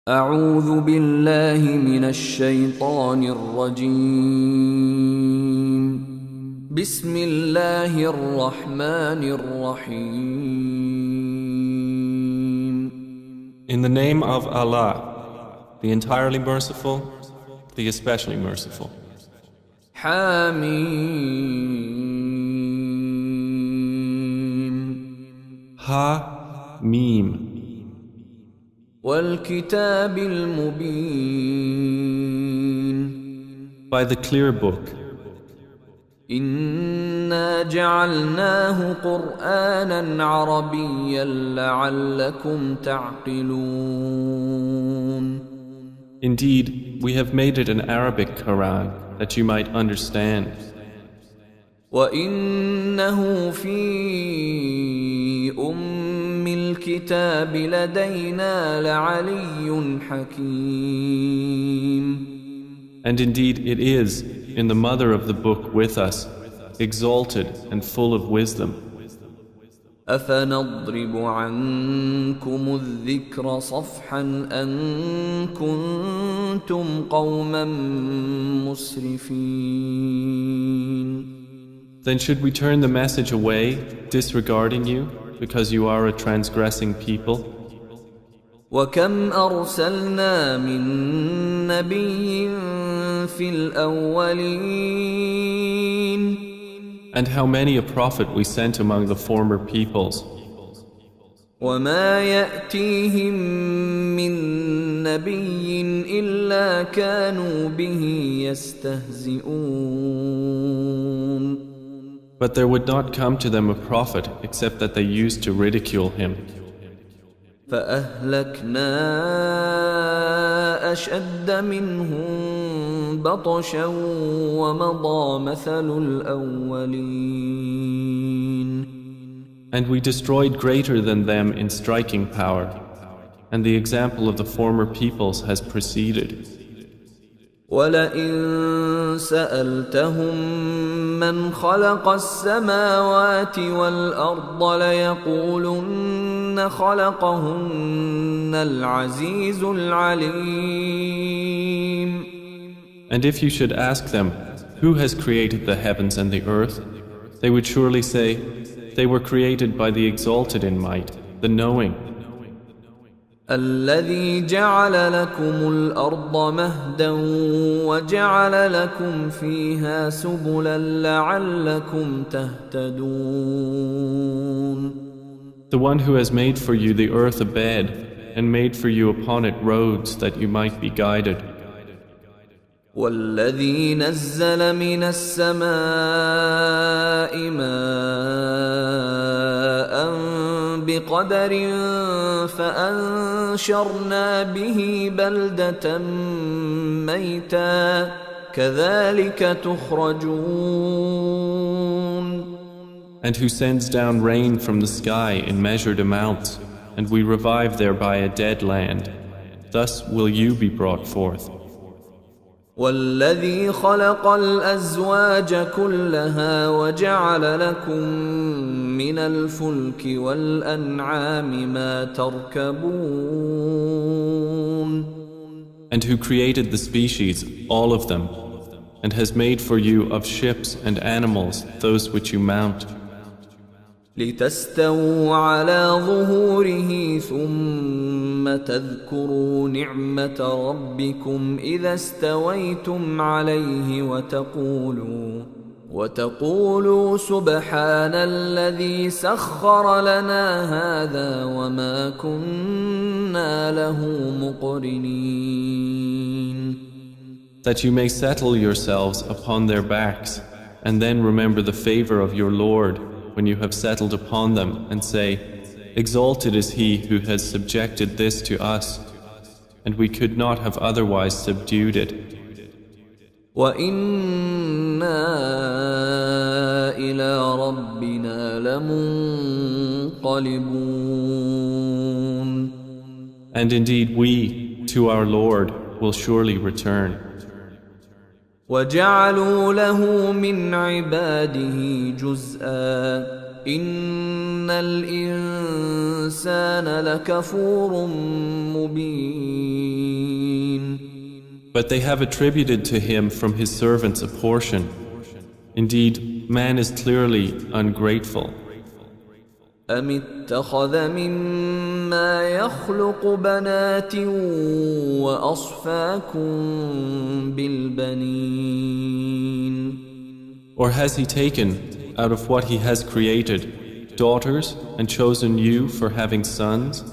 أعوذ بالله من الشيطان الرجيم. بسم الله الرحمن الرحيم. In the name of Allah, the entirely merciful, the especially merciful. حميم. Ha Mim. والكتاب المبين. By the clear book. إنا جعلناه قرآنا عربيا لعلكم تعقلون. Indeed, we have made it an Arabic Quran that you might understand. وإنه في الكتاب لدينا لعلي حكيم. And indeed it is in the mother of the book with us, exalted and full of wisdom. أفنضرب عنكم الذكر صفحا أن كنتم قوما مسرفين. Then should we turn the message away, disregarding you, because you are a transgressing people? وكم أرسلنا من نبي في الأولين. And how many a prophet we sent among the former peoples. وما يأتيهم من نبي إلا كانوا به يستهزئون. But there would not come to them a prophet except that they used to ridicule him. فأهلكنا أشد منهم بطشا ومضى مثل الأولين. And we destroyed greater than them in striking power, and the example of the former peoples has preceded. ولئن سألتهم من خلق السماوات والأرض ليقولن خلقهن العزيز العليم. And if you should ask them, who has created the heavens and the earth, they would surely say, they were created by the exalted in might, the knowing. الذي جعل لكم الأرض مهدا وجعل لكم فيها سبلا لعلكم تهتدون. The one who has made for you the earth a bed and made for you upon it roads that you might be guided. والذي نزل من السماء ماء بقدر فأنشرنا به بلدة ميتا كذلك تخرجون. And who sends down rain from the sky in measured amounts, and we revive thereby a dead land. Thus will you be brought forth. والذي خلق الأزواج كلها وجعل لكم من الفلك والأنعام ما تركبون. And who created the species, all of them, and has made for you of ships and animals those which you mount. لتستووا على ظهوره ثم تذكروا نعمة ربكم إذا استويتم عليه وتقولوا سبحان الذي سخر لنا هذا وما كنا له مقرنين. That you may settle yourselves upon their backs, and then remember the favor of your Lord when you have settled upon them, and say, exalted is he who has subjected this to us, and we could not have otherwise subdued it. وَإِنَّا إِلَى رَبِّنَا لَمُنْقَلِبُونَ. And indeed we, to our Lord, will surely return. وجعلوا له من عباده جزءا إن الإنسان لكفور مبين. But they have attributed to him from his servants a portion. Indeed, man is clearly ungrateful. أم اتخذ مما يخلق بنات وأصفاكم بالبنين. Or has he taken, out of what he has created, daughters and chosen you for having sons?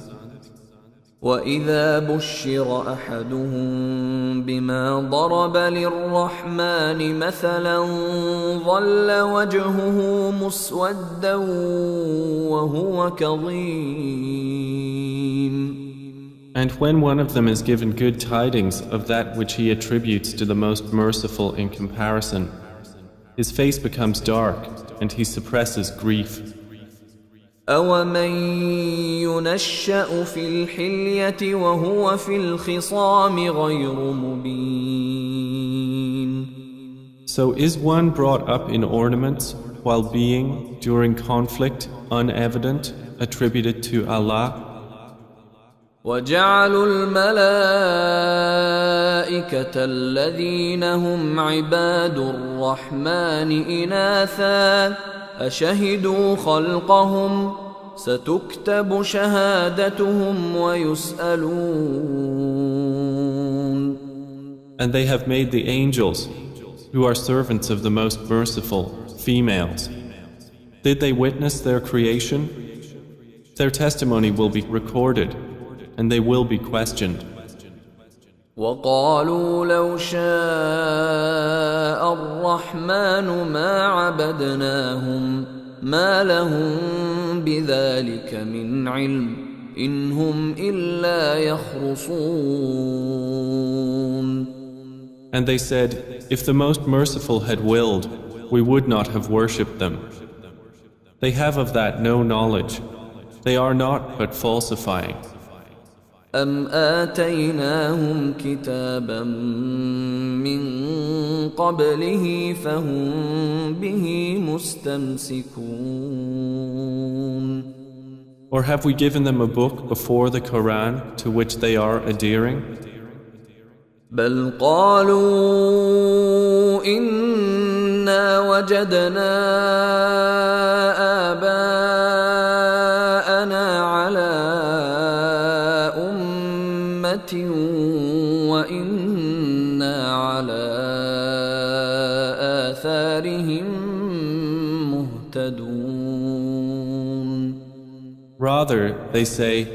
وَإِذَا بُشِّرَ أَحَدُهُم بِمَا ضَرَبَ لِلرَّحْمَنِ مَثَلًا ظَلَّ وَجْهُهُ مُسْوَدًّا وَهُوَ كَظِيمٌ. And when one of them is given good tidings of that which he attributes to the most merciful in comparison, his face becomes dark and he suppresses grief. أَوَمَن يُنَشَّأُ فِي الْحِلْيَةِ وَهُوَ فِي الْخِصَامِ غَيْرُ مُبِينٍ. So is one brought up in ornaments while being, during conflict, unevident, attributed to Allah? وَجَعَلُوا الْمَلَائِكَةَ الَّذِينَ هُمْ عِبَادُ الرَّحْمَنِ إِنَاثًا أشهدوا خلقهم ستكتب شهادتهم ويسألون. And they have made the angels, who are servants of the most merciful, females. Did they witness their creation? Their testimony will be recorded, and they will be questioned. وقالوا لو شاء الرحمن ما عبدناهم ما لهم بذلك من علم إن هم إلا يخرصون. And they said, if the most merciful had willed, we would not have worshipped them. They have of that no knowledge. They are not but falsifying. أم آتيناهم كتابا من قبله فهم به مستمسكون. Or have we given them a book before the Quran to which they are adhering? بل قالوا إنا وجدنا آباءنا على وإنا على آثارهم مهتدون. Rather, they say,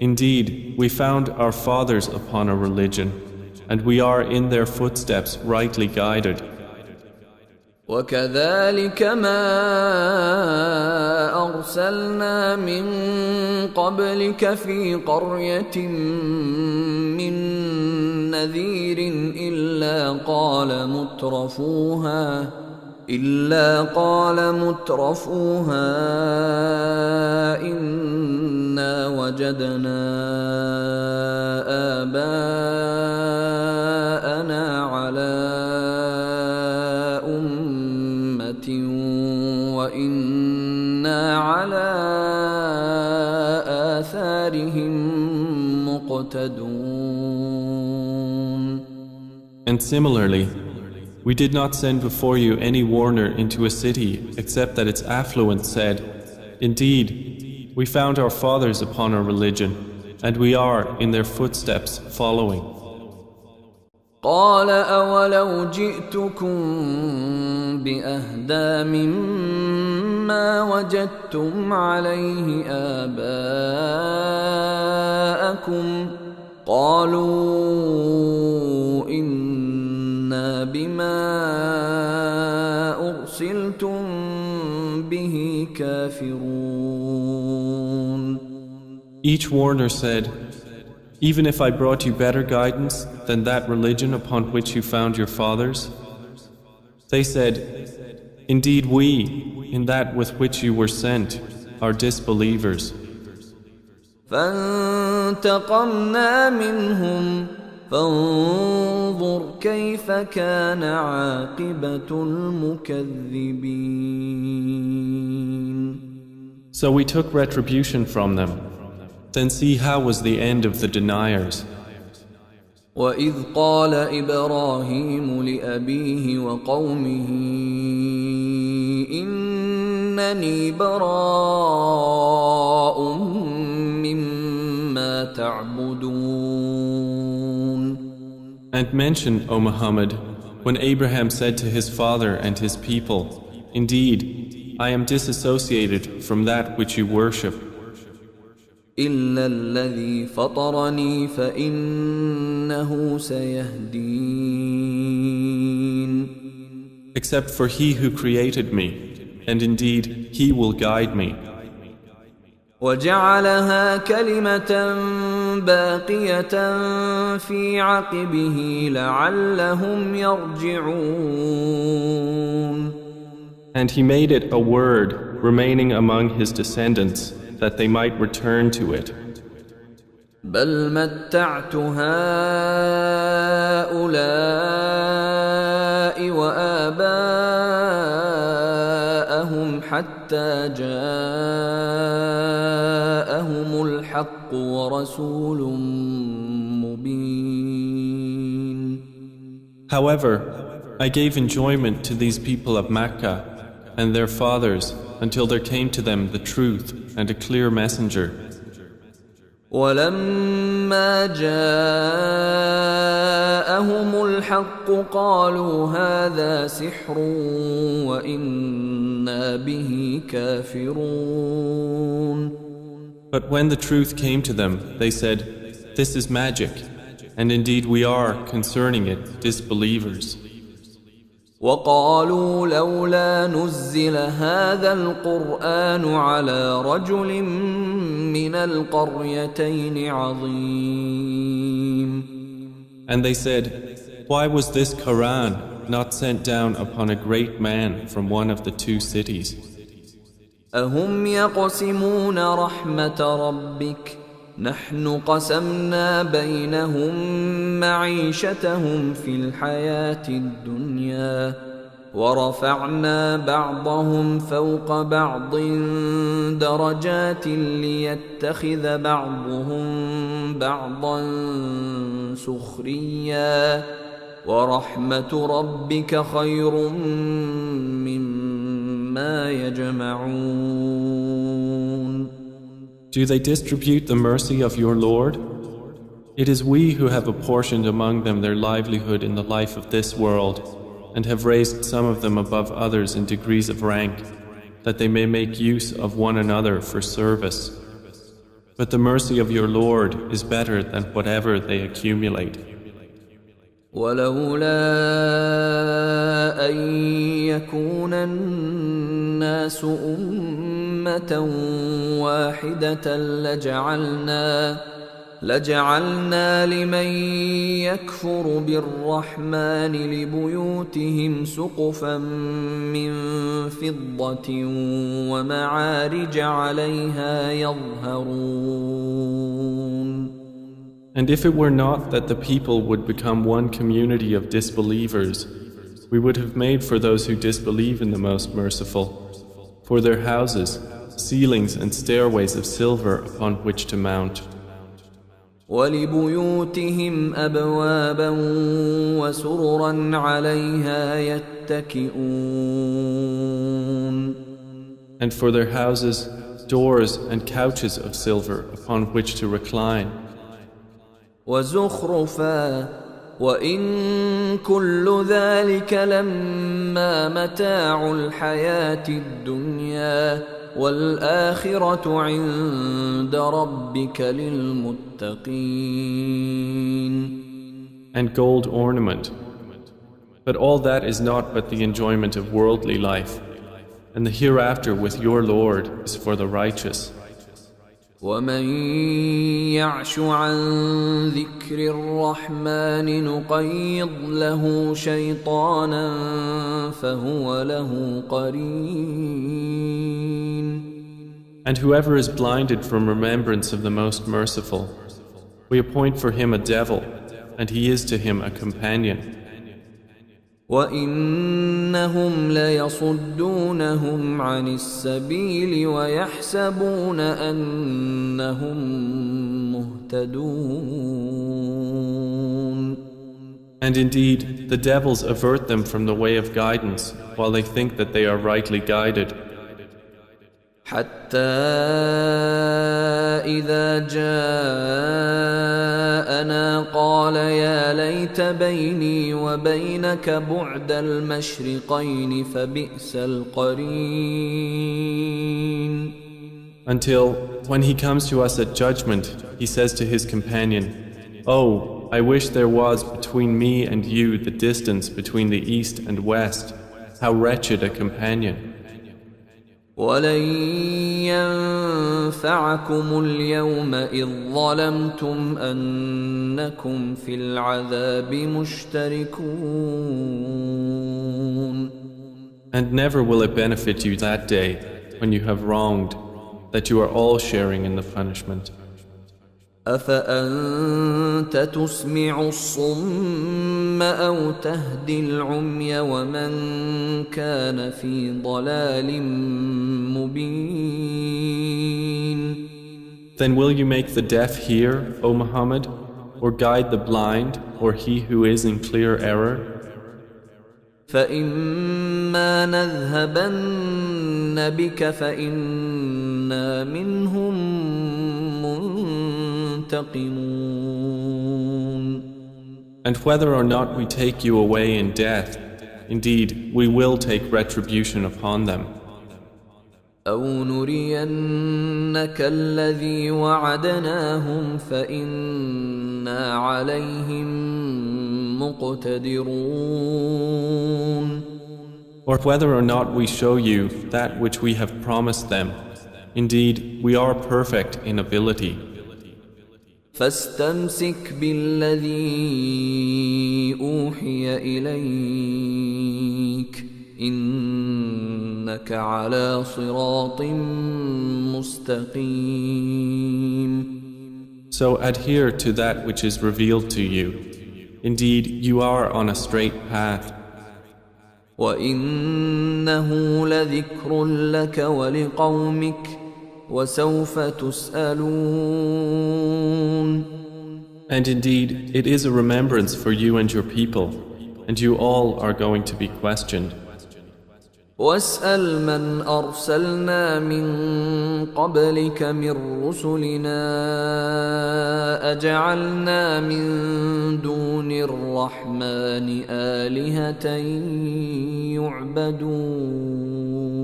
indeed, we found our fathers upon a religion, and we are in their footsteps rightly guided. وكذلك ما أرسلنا من قبلك في قرية من نذير إلا قال مترفوها إنا وجدنا آباءنا على وإنا على آثارهم مقتدون. And similarly, we did not send before you any warner into a city except that its affluent said, indeed, we found our fathers upon our religion, and we are in their footsteps following. قال أولو جئتكم بأهدى مما وجدتم عليه آباءكم قالوا إنا بما أرسلتم به كافرون. Each warner said, even if I brought you better guidance than that religion upon which you found your fathers? They said, indeed we, in that with which you were sent, are disbelievers. فانتقمنا منهم فانظر كيف كان عاقبة المكذبين. So we took retribution from them. Then see how was the end of the deniers. وَإِذْ قَالَ إِبْرَاهِيمُ لِأَبِيهِ وَقَوْمِهِ إِنَّنِي بَرَاءٌ مِّمَّا تَعْبُدُونَ. And mention, O Muhammad, when Abraham said to his father and his people, "Indeed, I am disassociated from that which you worship. إِلَّا الَّذِي فَطَرَنِي فَإِنَّهُ سَيَهْدِينِ. Except for He who created me, and indeed He will guide me." وَجَعَلَهَا كَلِمَةً بَاقِيَةً فِي عَقِبِهِ لَعَلَّهُمْ يَرْجِعُونَ. And He made it a word remaining among His descendants, that they might return to it. بَلْ مَتَّعْتُ هَؤُلَاءِ وَآبَاءَهُمْ حَتَّى جَاءَهُمُ الْحَقُّ وَرَسُولٌ مُبِينٌ. However, I gave enjoyment to these people of Mecca and their fathers until there came to them the truth and a clear messenger. وَلَمَّا جَاءَهُمُ الْحَقُّ قَالُوا هَذَا سِحْرٌ وَإِنَّا بِهِ كَافِرُونَ. But when the truth came to them, they said, "This is magic, and indeed we are, concerning it, disbelievers." وَقَالُوا لَوْلَا نُزِّلَ هَذَا الْقُرْآنُ عَلَى رَجُلٍ مِّنَ الْقَرْيَتَيْنِ عَظِيمٍ. And they said, "Why was this Quran not sent down upon a great man from one of the two cities?" أَهُمْ يَقْسِمُونَ رَحْمَةَ رَبِّكَ نحن قسمنا بينهم معيشتهم في الحياة الدنيا ورفعنا بعضهم فوق بعض درجات ليتخذ بعضهم بعضا سخريا ورحمة ربك خير مما يجمعون. Do they distribute the mercy of your Lord? It is we who have apportioned among them their livelihood in the life of this world, and have raised some of them above others in degrees of rank, that they may make use of one another for service. But the mercy of your Lord is better than whatever they accumulate. ولولا أن يكون الناس أمة واحدة لجعلنا لمن يكفر بالرحمن لبيوتهم سقفا من فضة ومعارج عليها يظهرون. And if it were not that the people would become one community of disbelievers, we would have made for those who disbelieve in the Most Merciful, for their houses, ceilings and stairways of silver upon which to mount. وَلِبُيُوتِهِمْ أَبْوَابًا وَسُرُرًا عَلَيْهَا يَتَّكِئُونَ. And for their houses, doors and couches of silver upon which to recline. وَزُخْرُفًا وَإِن كُلُّ ذَلِكَ لَمَّا مَتَاعُ الْحَيَاةِ الدُّنْيَا وَالْآخِرَةُ عِندَ رَبِّكَ لِلْمُتَّقِينَ. And gold ornament. But all that is not but the enjoyment of worldly life, and the hereafter with your Lord is for the righteous. وَمَن يَعْشُ عَن ذِكْرِ الرَّحْمَنِ نُقَيِّضْ لَهُ شَيْطَانًا فَهُوَ لَهُ قَرِينٌ. And whoever is blinded from remembrance of the Most Merciful, we appoint for him a devil, and he is to him a companion. وَإِنَّهُمْ لَيَصُدُّونَهُمْ عَنِ السَّبِيلِ وَيَحْسَبُونَ أَنَّهُمْ مُهْتَدُونَ. And indeed, the devils avert them from the way of guidance, while they think that they are rightly guided. حتى إذا جاءنا قال يا ليت بيني وبينك بعد المشرقين فبئس القرين. Until, when he comes to us at judgment, he says to his companion, "Oh, I wish there was between me and you the distance between the east and west. How wretched a companion." وَلَن يَنفَعَكُمُ الْيَوْمَ إِذ ظَّلَمْتُمْ أَنَّكُمْ فِي الْعَذَابِ مُشْتَرِكُونَ. And never will it benefit you that day, when you have wronged, that you are all sharing in the punishment. أَفَأَنْتَ تُسْمِعُ الصُّمَّ أَوْ تَهْدِي الْعُمْيَ وَمَنْ كَانَ فِي ضَلَالٍ مُبِينٍ. Then will you make the deaf hear, O Muhammad, or guide the blind, or he who is in clear error? فَإِمَّا نَذْهَبَنَّ بِكَ فَإِنَّا مِنْهُمْ منتقمون. And whether or not we take you away in death, indeed we will take retribution upon them. أو نرينك الذي وعدناهم فإنا عليهم مقتدرون. Or whether or not we show you that which we have promised them, indeed we are perfect in ability. فاستمسك بالذي أوحي إليك إنك على صراط مستقيم. So adhere to that which is revealed to you. Indeed, you are on a straight path. وإنه لذكر لك ولقومك وسوف تسألون. And indeed, it is a remembrance for you and your people, and you all are going to be questioned. واسأل من أرسلنا من قبلك من رسلنا أجعلنا من دون الرحمن آلهة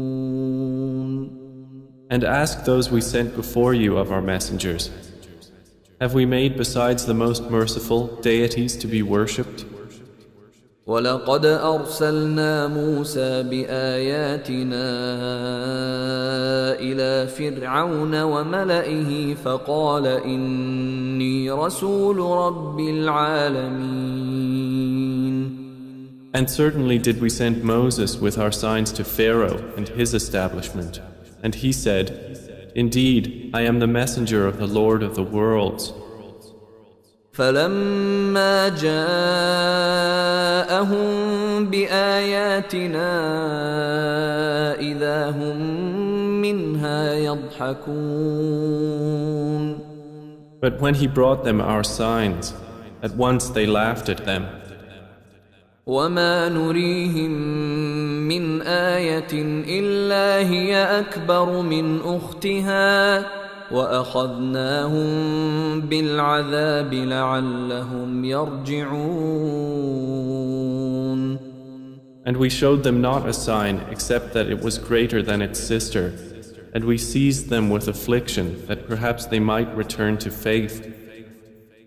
يعبدون. And ask those we sent before you of our messengers, have we made besides the most merciful deities to be worshipped? ولقد أرسلنا موسى بآياتنا إلى فرعون وملئه فقال إني رسول رب العالمين. And certainly did we send Moses with our signs to Pharaoh and his establishment, and he said, "Indeed, I am the messenger of the Lord of the worlds." فلما جاءهم بآياتنا إذا هم منها يضحكون. But when he brought them our signs, at once they laughed at them. وما نريهم من آية إلا هي أكبر من أختها وأخذناهم بالعذاب لعلهم يرجعون. And we showed them not a sign except that it was greater than its sister, and we seized them with affliction that perhaps they might return to faith.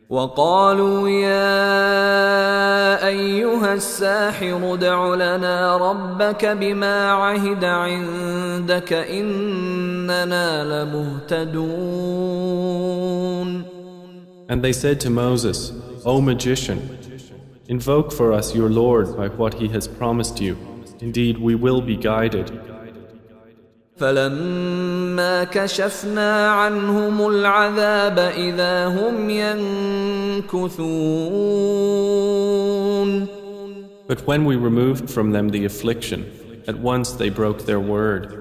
وقالوا يا أيها الساحر ادع لنا ربك بما عهد عندك إننا لمهتدون. And they said to Moses, "O magician, invoke for us your Lord by what he has promised you. Indeed, we will be guided." فلما كشفنا عنهم العذاب إذا هم ينكثون. But when we removed from them the affliction, at once they broke their word.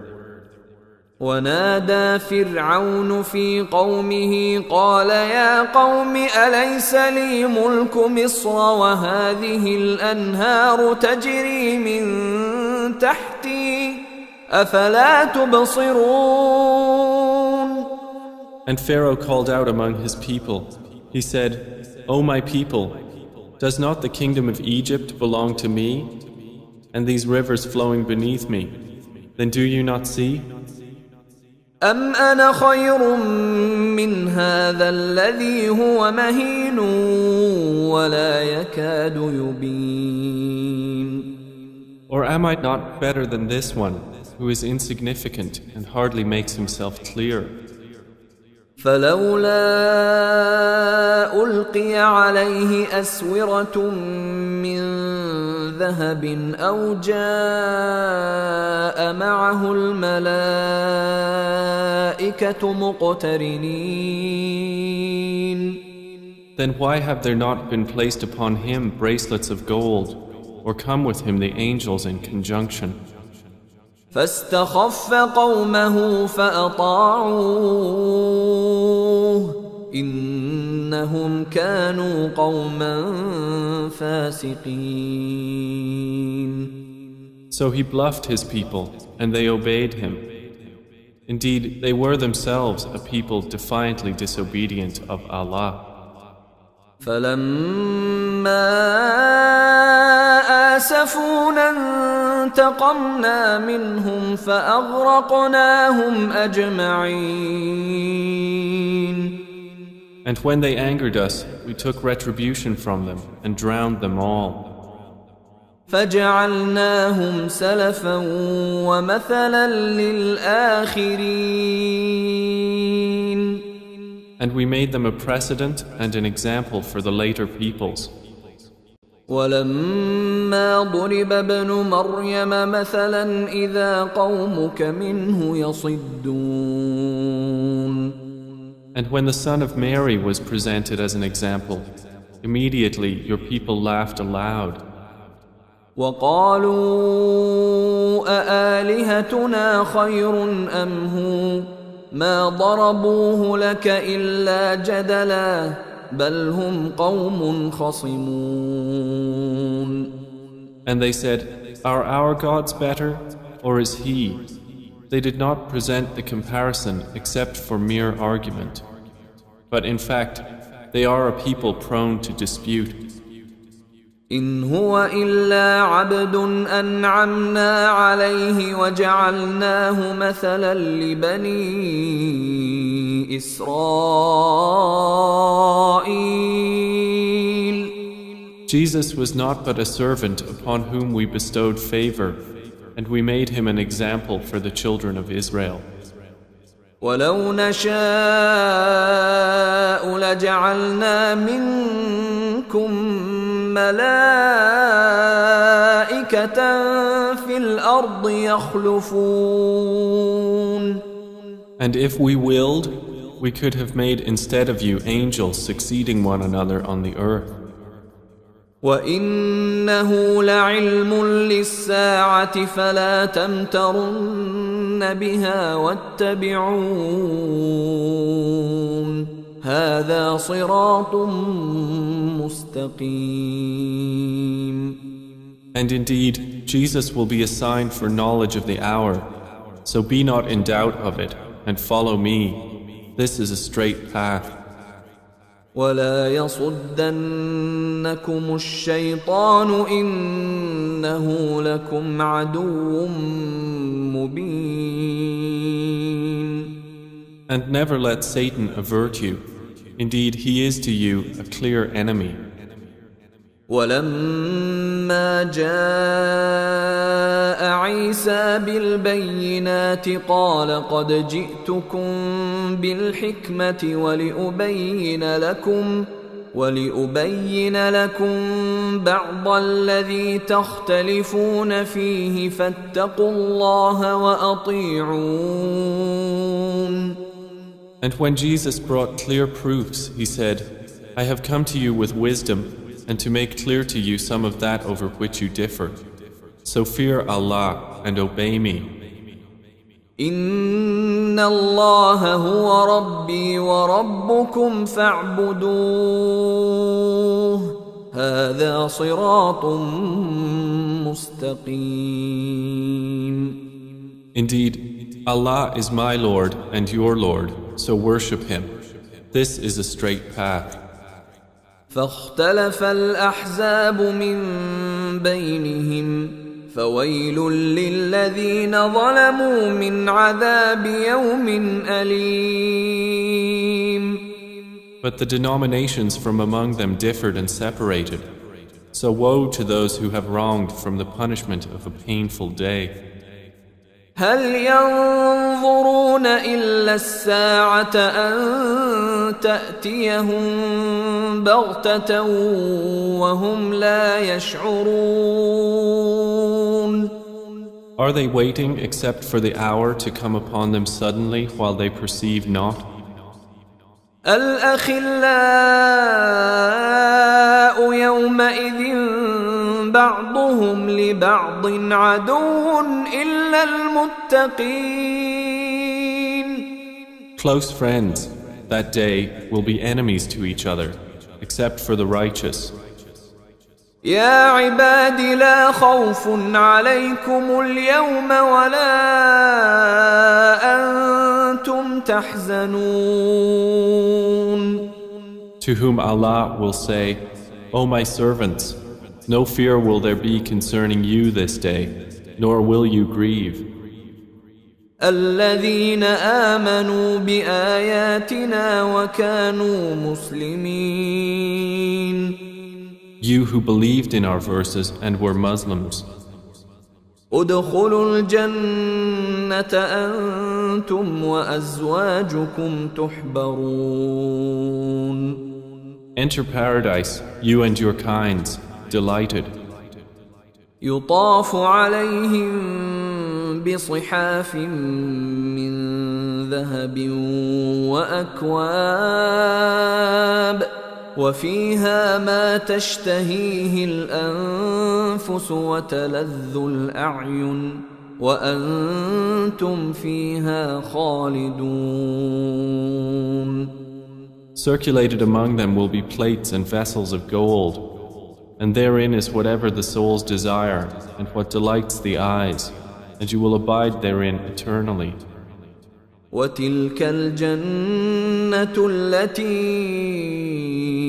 ونادى فرعون في قومه قال يا قوم أليس لي ملك مصر وهذه الأنهار تجري من تحتي أفلا تبصرون. And Pharaoh called out among his people. He said, O my people, does not the kingdom of Egypt belong to me, and these rivers flowing beneath me? Then do you not see? أم أنا خير من هذا الذي هو مهين ولا يكاد يبين. Or am I not better than this one, who is insignificant and hardly makes himself clear? فلولا ألقي عليه أسورة من ذهب أو جاء معه الملائكة مقترنين. Then why have there not been placed upon him bracelets of gold, or come with him the angels in conjunction? فاستخف قومه فأطاعوه إنهم كانوا قوما فاسقين. So he bluffed his people, and they obeyed him. Indeed, they were themselves a people defiantly disobedient of Allah. فلما آسفونا انتقمنا منهم فأغرقناهم أجمعين. And when they angered us, we took retribution from them and drowned them all. فجعلناهم سلفا ومثلا للآخرين. And we made them a precedent and an example for the later peoples. ولما ضرب ابن مريم مثلا إذا قومك منه يصدون. And when the son of Mary was presented as an example, immediately your people laughed aloud. وقالوا أآلهتنا خير أم هو ما ضربوه لك إلا جدلا بل هم قوم خصمون. And they said, are our gods better, or is he? They did not present the comparison except for mere argument. But in fact, they are a people prone to dispute. إن هو إلا عبد أنعمنا عليه وجعلناه مثلا لبني إسرائيل. Jesus was not but a servant upon whom we bestowed favor, and we made him an example for the children of Israel. ولو نشاء لجعلنا منكم ملائكة في الأرض يخلفون. And if we willed, we could have made instead of you angels succeeding one another on the earth. وإنه لعلم للساعة فلا تمترن بها واتبعون هذا صراط مستقيم. And indeed, Jesus will be a sign for knowledge of the hour, so be not in doubt of it, and follow me. This is a straight path. ولا يصدنكم الشيطان إنه لكم عدو مبين. And never let Satan avert you. Indeed, he is to you a clear enemy. ولما جاء عيسى بالبينات قال قد جئتكم بالحكمة ولأبين لكم بعض الذي تختلفون فيه فاتقوا الله وأطيعون. And when Jesus brought clear proofs, he said, I have come to you with wisdom and to make clear to you some of that over which you differ. So fear Allah and obey me. إن الله هو ربي وربكم فاعبدوه هذا صراط مستقيم. Indeed, Allah is my Lord and your Lord, so worship Him. This is a straight path. فاختلف الأحزاب من بينهم فويل للذين ظلموا من عذاب يوم أليم. But the denominations from among them differed and separated. So woe to those who have wronged from the punishment of a painful day. هل ينظرون إلا الساعة أن تأتيهم بغتة وهم لا يشعرون. Are they waiting except for the hour to come upon them suddenly while they perceive not? الأخلاء يومئذ بعضهم لبعض عدو إلا المتقين. Close friends that day will be enemies to each other, except for the righteous. يا عباد لا خوف عليكم اليوم ولا أنتم تحزنون. To whom Allah will say, O my servants, no fear will there be concerning you this day, nor will you grieve. الذين آمنوا بآياتنا وكانوا مسلمين. You who believed in our verses and were Muslims. ادخلوا الجنة أنتم وأزواجكم تحبرون. Enter paradise, you and your kinds, delighted. يطاف عليهم بصحاف من ذهب وأكواب وفيها ما تشتهيه الأنفس وتلذ الأعين وأنتم فيها خالدون. Circulated among them will be plates and vessels of gold, and therein is whatever the souls desire and what delights the eyes, and you will abide therein eternally. وتلك الجنة التي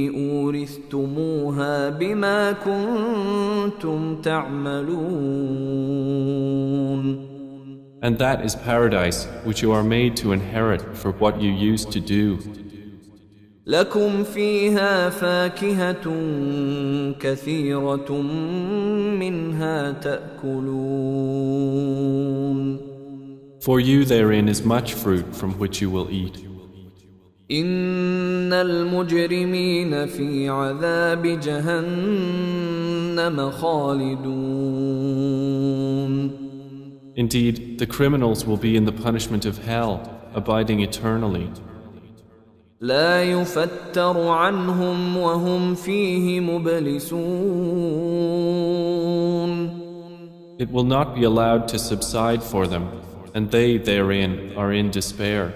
أورثتموها بما كنتم تعملون. And that is paradise which you are made to inherit for what you used to do. لكم فيها فاكهة كثيرة منها تأكلون. For you therein is much fruit from which you will eat. إن المجرمين في عذاب جهنم خالدون. Indeed, the criminals will be in the punishment of hell, abiding eternally. لا يفتر عنهم وهم فيه مبلسون. It will not be allowed to subside for them, and they therein are in despair.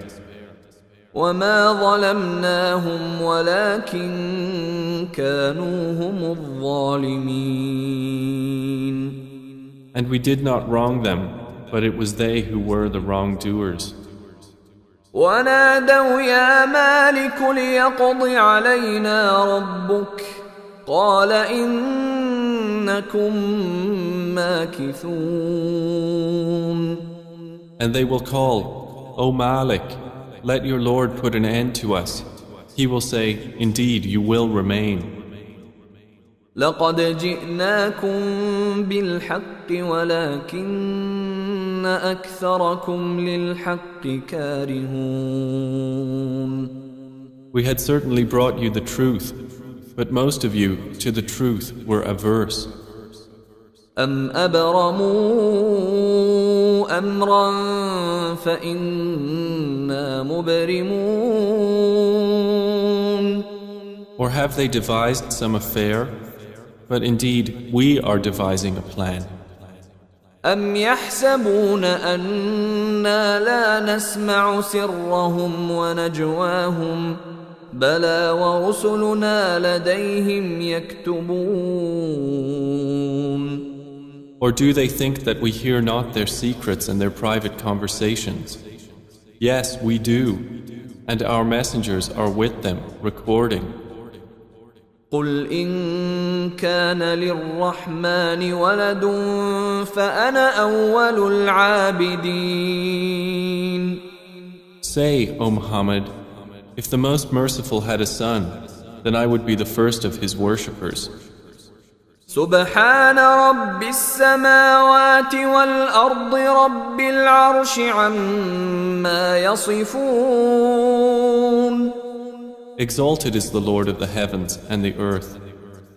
وما ظلمناهم ولكن كانوا هم الظالمين. And we did not wrong them, but it was they who were the wrongdoers. ونادوا يا مالك ليقض علينا ربك قال إنكم ماكثون. And they will call, O Malik, let your Lord put an end to us. He will say, indeed, you will remain. لقد جئناكم بالحق ولكن أكثركم للحق كارهون. We had certainly brought you the truth, But most of you, to the truth, were averse. أم أبرموا أمرا فإنا مبرمون. Or have they devised some affair? But indeed, we are devising a plan. أم يحسبون أنا لا نسمع سرهم ونجواهم بلى ورسلنا لديهم يكتبون. Or do they think that we hear not their secrets and their private conversations? Yes, we do, and our messengers are with them, recording. قل إن كان للرحمن ولد فأنا أول العابدين. Say, O Muhammad, if the Most Merciful had a son, then I would be the first of his worshippers. سبحان رب السماوات والأرض رب العرش عما يصفون. Exalted is the Lord of the heavens and the earth,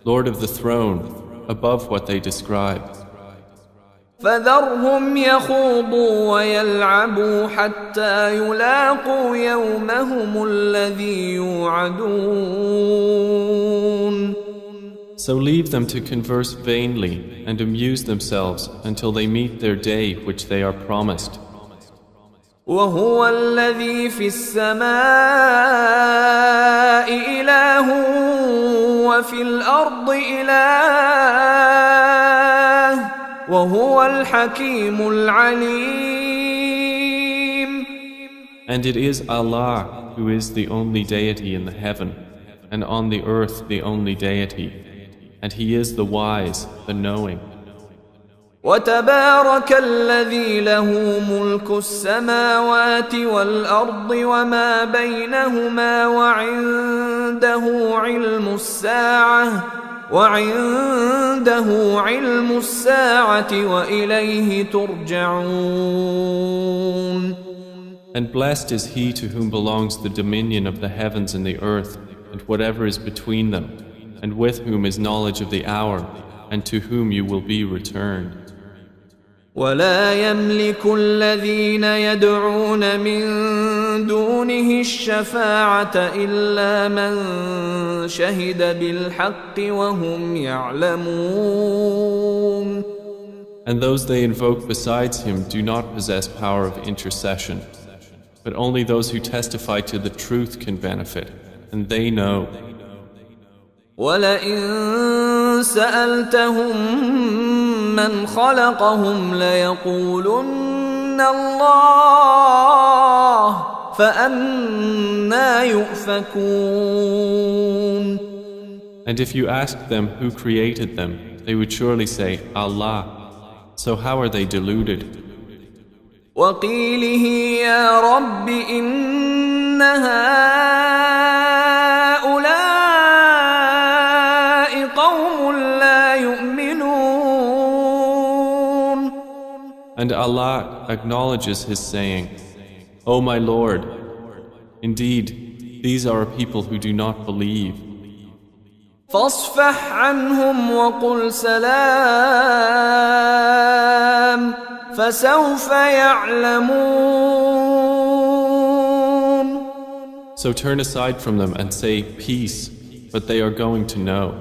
Lord of the throne, above what they describe. فذرهم يخوضوا ويلعبوا حتى يلاقوا يومهم الذي يوعدون. So leave them to converse vainly and amuse themselves until they meet their day which they are promised. وهو الذي في السماء إله وفي الأرض إله وهو الحكيم العليم. And it is Allah who is the only deity in the heaven and on the earth the only deity, and He is the wise, the knowing. وتبارك الذي له ملك السماوات والأرض وما بينهما وعنده علم الساعة وإليه ترجعون. And blessed is he to whom belongs the dominion of the heavens and the earth and whatever is between them, and with whom is knowledge of the hour, and to whom you will be returned. ولا يملك الذين يدعون من دونه الشفاعة إلا من شهد بالحق وهم يعلمون. And those they invoke besides him do not possess power of intercession, but only those who testify to the truth can benefit, and they know. وَلَئِن سَأَلْتَهُم مَّنْ خَلَقَهُمْ لَيَقُولُنَّ اللَّهُ فَأَنَّىٰ يُؤْفَكُونَ. And if you asked them who created them, they would surely say, Allah. So how are they deluded? وَقِيلِهِ يَا رَبِّ إِنَّ هَٰؤُلَاءِ قَوْمٌ لَّا يُؤْمِنُونَ. And Allah acknowledges His saying, O my Lord, indeed, these are a people who do not believe. فاصفح عنهم وقل سلام فسوف يعلمون. So turn aside from them and say peace, but they are going to know.